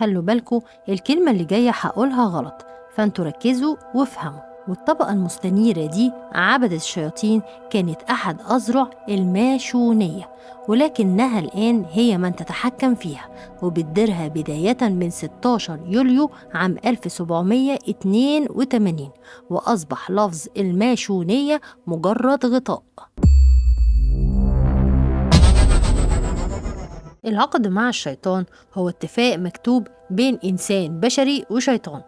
خلوا بالكوا الكلمة اللي جاية هقولها غلط، فانتوا ركزوا وافهموا. والطبقة المستنيرة دي عبدة الشياطين كانت أحد أذرع الماشونية، ولكنها الآن هي من تتحكم فيها وبتديرها بداية من 16 يوليو عام 1782، وأصبح لفظ الماشونية مجرد غطاء. العقد مع الشيطان هو اتفاق مكتوب بين إنسان بشري وشيطان،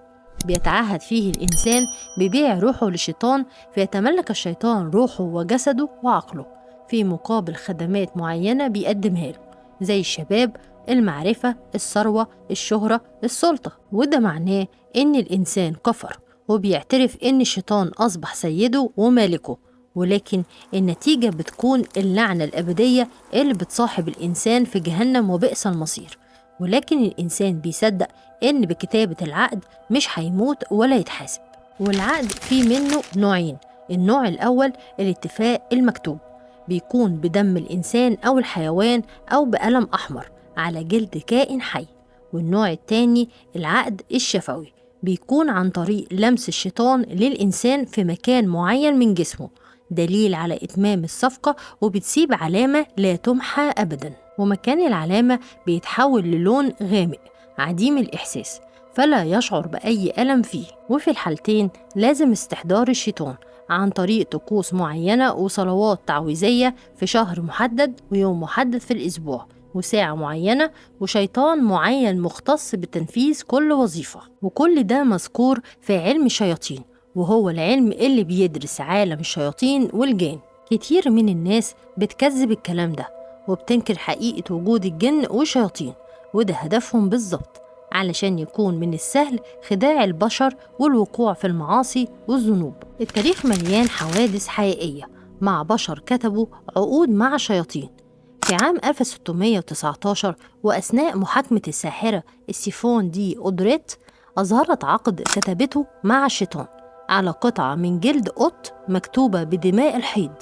بيتعهد فيه الإنسان ببيع روحه للشيطان، فيتملك الشيطان روحه وجسده وعقله في مقابل خدمات معينة بيقدمها له، زي الشباب، المعرفة، الثروة، الشهرة، السلطة. وده معناه إن الإنسان كفر وبيعترف إن الشيطان أصبح سيده ومالكه، ولكن النتيجة بتكون اللعنة الأبدية اللي بتصاحب الإنسان في جهنم وبئس المصير. ولكن الإنسان بيصدق إن بكتابة العقد مش هيموت ولا يتحاسب. والعقد فيه منه نوعين: النوع الأول الاتفاق المكتوب، بيكون بدم الإنسان أو الحيوان أو بقلم أحمر على جلد كائن حي. والنوع التاني العقد الشفوي، بيكون عن طريق لمس الشيطان للإنسان في مكان معين من جسمه، دليل على إتمام الصفقة، وبتسيب علامة لا تمحى أبدا. ومكان العلامة بيتحول للون غامق عديم الإحساس، فلا يشعر بأي ألم فيه. وفي الحالتين لازم استحضار الشيطان عن طريق طقوس معينة وصلوات تعويذية في شهر محدد ويوم محدد في الأسبوع وساعة معينة وشيطان معين مختص بتنفيذ كل وظيفة. وكل ده مذكور في علم الشياطين، وهو العلم اللي بيدرس عالم الشياطين والجان. كتير من الناس بتكذب الكلام ده وبتنكر حقيقة وجود الجن والشياطين، وده هدفهم بالظبط، علشان يكون من السهل خداع البشر والوقوع في المعاصي والذنوب. التاريخ مليان حوادث حقيقية مع بشر كتبوا عقود مع الشياطين. في عام 1619 وأثناء محاكمة الساحرة السيفون دي أودريت، أظهرت عقد كتبته مع الشيطان على قطعة من جلد قط مكتوبة بدماء الحيض،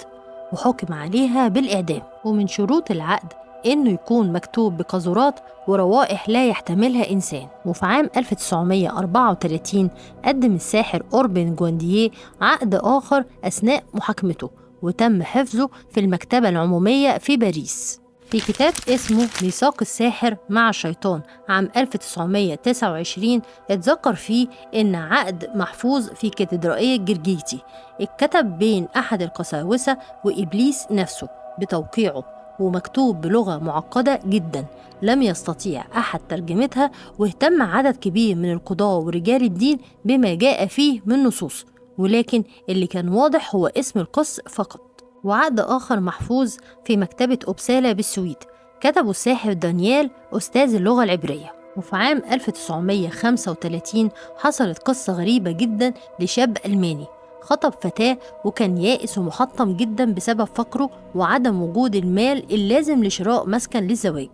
وحكم عليها بالإعدام. ومن شروط العقد إنه يكون مكتوب بقذورات وروائح لا يحتملها إنسان. وفي عام 1934 قدم الساحر أوربن جواندييه عقد آخر أثناء محاكمته، وتم حفظه في المكتبة العمومية في باريس في كتاب اسمه ميثاق الساحر مع الشيطان عام 1929. اتذكر فيه إن عقد محفوظ في كاتدرائية جرجيتي اتكتب بين أحد القساوسة وإبليس نفسه بتوقيعه، ومكتوب بلغة معقدة جدا لم يستطيع أحد ترجمتها، واهتم عدد كبير من القضاة ورجال الدين بما جاء فيه من نصوص، ولكن اللي كان واضح هو اسم القس فقط. وعقد آخر محفوظ في مكتبة أوبسالا بالسويد كتبه الساحر دانيال أستاذ اللغة العبرية. وفي عام 1935 حصلت قصة غريبة جدا لشاب ألماني خطب فتاة وكان يائس ومحطم جدا بسبب فقره وعدم وجود المال اللازم لشراء مسكن للزواج.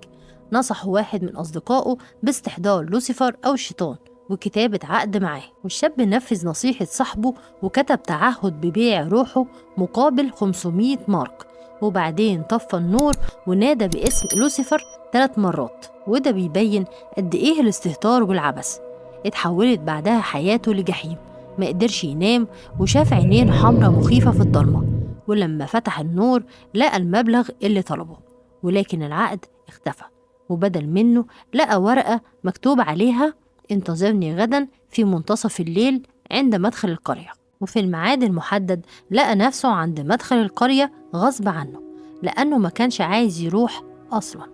نصحه واحد من أصدقائه باستحضار لوسيفر أو الشيطان وكتابة عقد معاه، والشاب نفذ نصيحة صاحبه وكتب تعهد ببيع روحه مقابل 500 مارك، وبعدين طفى النور ونادى باسم لوسيفر 3 مرات. وده بيبين قد إيه الاستهتار والعبث. اتحولت بعدها حياته لجحيم، ما قدرش ينام وشاف عينين حمرة مخيفة في الضلمة، ولما فتح النور لقى المبلغ اللي طلبه، ولكن العقد اختفى، وبدل منه لقى ورقة مكتوب عليها انتظرني غدا في منتصف الليل عند مدخل القرية. وفي الميعاد المحدد لقى نفسه عند مدخل القرية غصب عنه، لأنه ما كانش عايز يروح أصلا،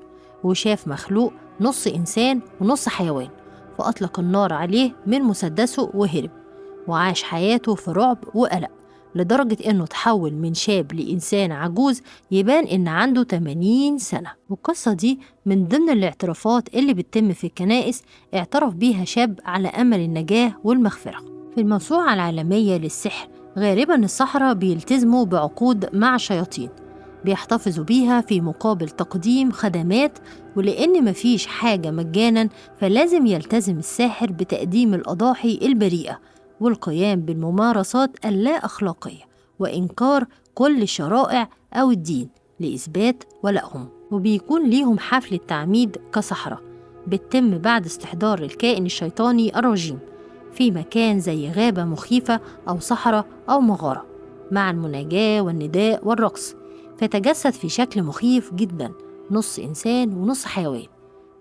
وشاف مخلوق نص إنسان ونص حيوان، فأطلق النار عليه من مسدسه وهرب، وعاش حياته في رعب وقلق لدرجة إنه تحول من شاب لإنسان عجوز يبان إن عنده 80 سنة. والقصة دي من ضمن الاعترافات اللي بتتم في الكنائس اعترف بيها شاب على أمل النجاة والمغفرة. في الموسوعة العالمية للسحر غالبا السحرة بيلتزموا بعقود مع الشياطين بيحتفظوا بيها في مقابل تقديم خدمات، ولأن مفيش حاجة مجانا فلازم يلتزم الساحر بتقديم الأضاحي البريئة والقيام بالممارسات اللا أخلاقية وإنكار كل الشرائع أو الدين لإثبات ولائهم. وبيكون ليهم حفل التعميد كسحرة بتتم بعد استحضار الكائن الشيطاني الرجيم في مكان زي غابة مخيفة أو صحراء أو مغارة، مع المناجاة والنداء والرقص، فيتجسد في شكل مخيف جدا، نص إنسان ونص حيوان،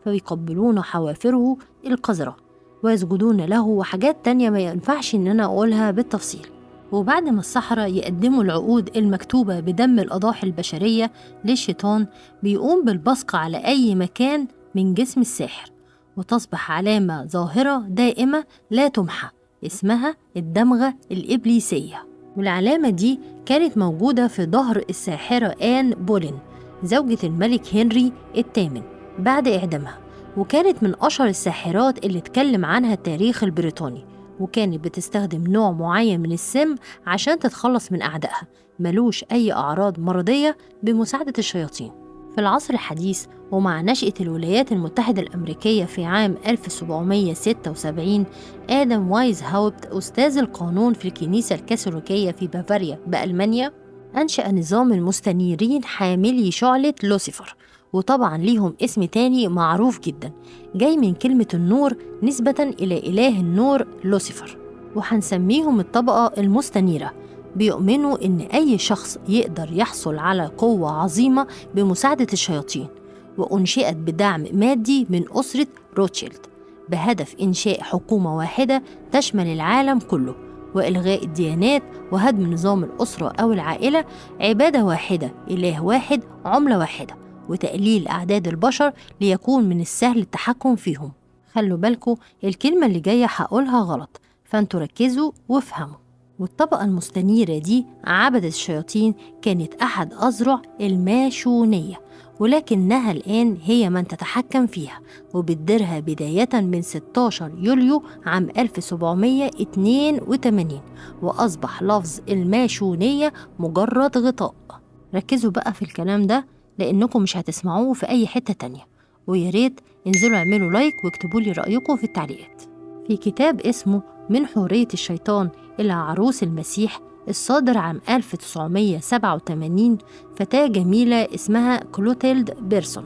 فيقبلون حوافره القذرة ويسجدون له وحاجات تانية ما ينفعش إن أنا أقولها بالتفصيل. وبعد ما السحرة يقدموا العقود المكتوبة بدم الأضاحي البشرية للشيطان، بيقوم بالبصق على أي مكان من جسم الساحر، وتصبح علامة ظاهرة دائمة لا تمحى اسمها الدمغة الإبليسية. والعلامة دي كانت موجودة في ظهر الساحرة آن بولين زوجة الملك هنري الثامن بعد إعدامها، وكانت من أشهر الساحرات اللي اتكلم عنها التاريخ البريطاني، وكانت بتستخدم نوع معين من السم عشان تتخلص من أعدائها ملوش أي أعراض مرضية بمساعدة الشياطين. في العصر الحديث ومع نشأة الولايات المتحدة الأمريكية في عام 1776، آدم وايز هاوبت أستاذ القانون في الكنيسة الكاثوليكية في بافاريا بألمانيا أنشأ نظام المستنيرين حاملي شعلة لوسيفر، وطبعا ليهم اسم تاني معروف جدا جاي من كلمة النور نسبة إلى إله النور لوسيفر، وهنسميهم الطبقة المستنيرة. بيؤمنوا إن أي شخص يقدر يحصل على قوة عظيمة بمساعدة الشياطين، وأنشئت بدعم مادي من أسرة روتشيلد بهدف إنشاء حكومة واحدة تشمل العالم كله، وإلغاء الديانات وهدم نظام الأسرة أو العائلة، عبادة واحدة، إله واحد، عملة واحدة، وتقليل أعداد البشر ليكون من السهل التحكم فيهم. خلوا بالكم الكلمة اللي جاية هقولها غلط، فانتوا ركزوا وافهموا. والطبقة المستنيرة دي عبدة الشياطين كانت أحد أذرع الماشونية، ولكنها الآن هي من تتحكم فيها وبتديرها بداية من 16 يوليو عام 1782، وأصبح لفظ الماشونية مجرد غطاء. ركزوا بقى في الكلام ده لأنكم مش هتسمعوه في أي حتة تانية، وياريت انزلوا اعملوا لايك واكتبوا لي رأيكم في التعليقات. في كتاب اسمه من حورية الشيطان إلى عروس المسيح الصادر عام 1987، فتاة جميلة اسمها كلوتيلد بيرسون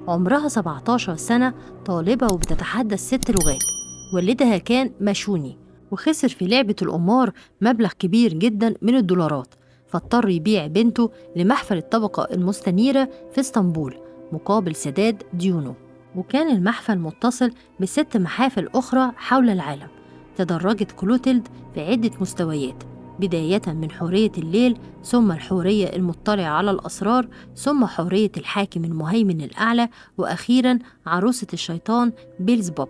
عمرها 17 سنة، طالبة وبتتحدث 6 لغات، والدها كان ماشوني وخسر في لعبة القمار مبلغ كبير جدا من الدولارات، فاضطر يبيع بنته لمحفل الطبقة المستنيرة في اسطنبول مقابل سداد ديونه. وكان المحفل متصل ب6 محافل أخرى حول العالم. تدرجت كلوتيلد في عدة مستويات، بداية من حورية الليل، ثم الحورية المطلعة على الأسرار، ثم حورية الحاكم المهيمن الأعلى، وأخيرا عروسة الشيطان بيلزبوب.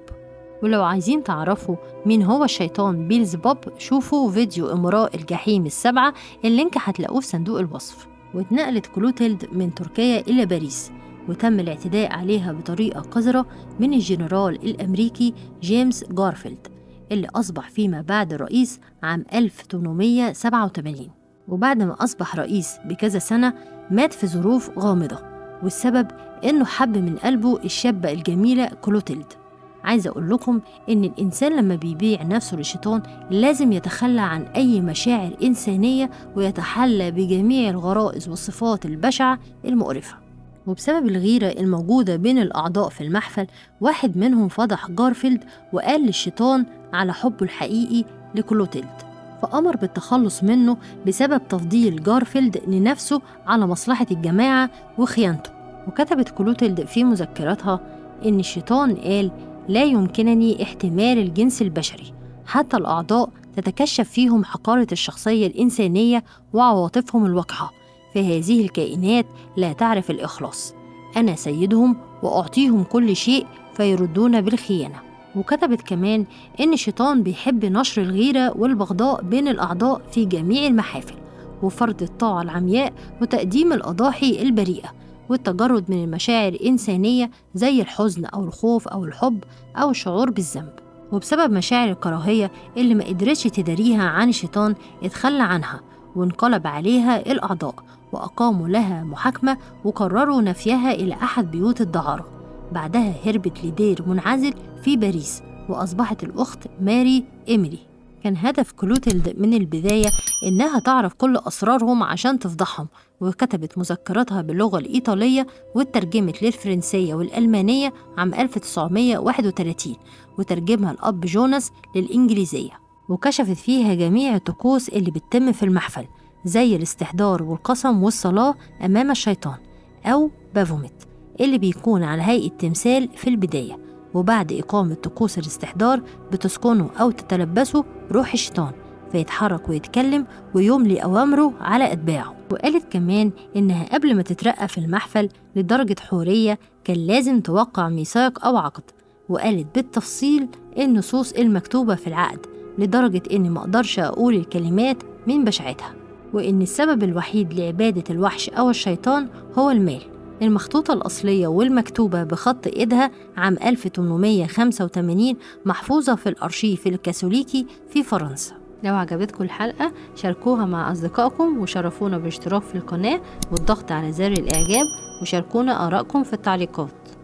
ولو عايزين تعرفوا مين هو الشيطان بيلزبوب، شوفوا فيديو إمراء الجحيم ال7، اللينك هتلاقوه في صندوق الوصف. واتنقلت كلوتيلد من تركيا إلى باريس، وتم الاعتداء عليها بطريقة قذرة من الجنرال الأمريكي جيمس جارفيلد اللي أصبح فيما بعد رئيس عام 1887. وبعد ما أصبح رئيس بكذا سنة مات في ظروف غامضة، والسبب إنه حب من قلبه الشابة الجميلة كلوتيلد. عايزة أقول لكم إن الإنسان لما بيبيع نفسه للشيطان لازم يتخلى عن أي مشاعر إنسانية ويتحلى بجميع الغرائز والصفات البشعة المقرفة. وبسبب الغيرة الموجودة بين الأعضاء في المحفل، واحد منهم فضح جارفيلد وقال للشيطان على حبه الحقيقي لكلوتيلد، فأمر بالتخلص منه بسبب تفضيل جارفيلد لنفسه على مصلحة الجماعة وخيانته. وكتبت كلوتيلد في مذكراتها إن الشيطان قال: لا يمكنني احتمال الجنس البشري، حتى الأعضاء تتكشف فيهم حقارة الشخصية الإنسانية وعواطفهم الوقحة، فهذه الكائنات لا تعرف الإخلاص. أنا سيدهم وأعطيهم كل شيء فيردون بالخيانة. وكتبت كمان إن الشيطان بيحب نشر الغيرة والبغضاء بين الأعضاء في جميع المحافل، وفرض الطاعة العمياء وتقديم الأضاحي البريئة، والتجرد من المشاعر الإنسانية زي الحزن أو الخوف أو الحب أو الشعور بالذنب. وبسبب مشاعر الكراهية اللي ما قدرتش تداريها عن الشيطان، اتخلى عنها وانقلب عليها الأعضاء، وأقاموا لها محاكمة وقرروا نفيها إلى أحد بيوت الدعارة. بعدها هربت لدير منعزل في باريس، وأصبحت الأخت ماري إيميلي. كان هدف كلوتيلد من البداية إنها تعرف كل أسرارهم عشان تفضحهم، وكتبت مذكراتها باللغة الإيطالية واترجمت للفرنسية والألمانية عام 1931، وترجمها الأب جوناس للإنجليزية، وكشفت فيها جميع الطقوس اللي بتتم في المحفل زي الاستحضار والقسم والصلاة أمام الشيطان أو بافوميت اللي بيكون على هيئة تمثال في البداية، وبعد إقامة طقوس الاستحضار بتسكنه أو تتلبسه روح الشيطان فيتحرك ويتكلم ويملي أوامره على أتباعه. وقالت كمان إنها قبل ما تترقى في المحفل لدرجة حورية كان لازم توقع ميثاق أو عقد، وقالت بالتفصيل النصوص المكتوبة في العقد لدرجة إني مقدرش أقول الكلمات من بشاعتها، وإن السبب الوحيد لعبادة الوحش أو الشيطان هو المال. المخطوطة الأصلية والمكتوبة بخط إيدها عام 1885 محفوظة في الأرشيف الكاثوليكي في فرنسا. لو عجبتكم الحلقة شاركوها مع أصدقائكم، وشرفونا بالاشتراك في القناة والضغط على زر الإعجاب، وشاركونا آرائكم في التعليقات.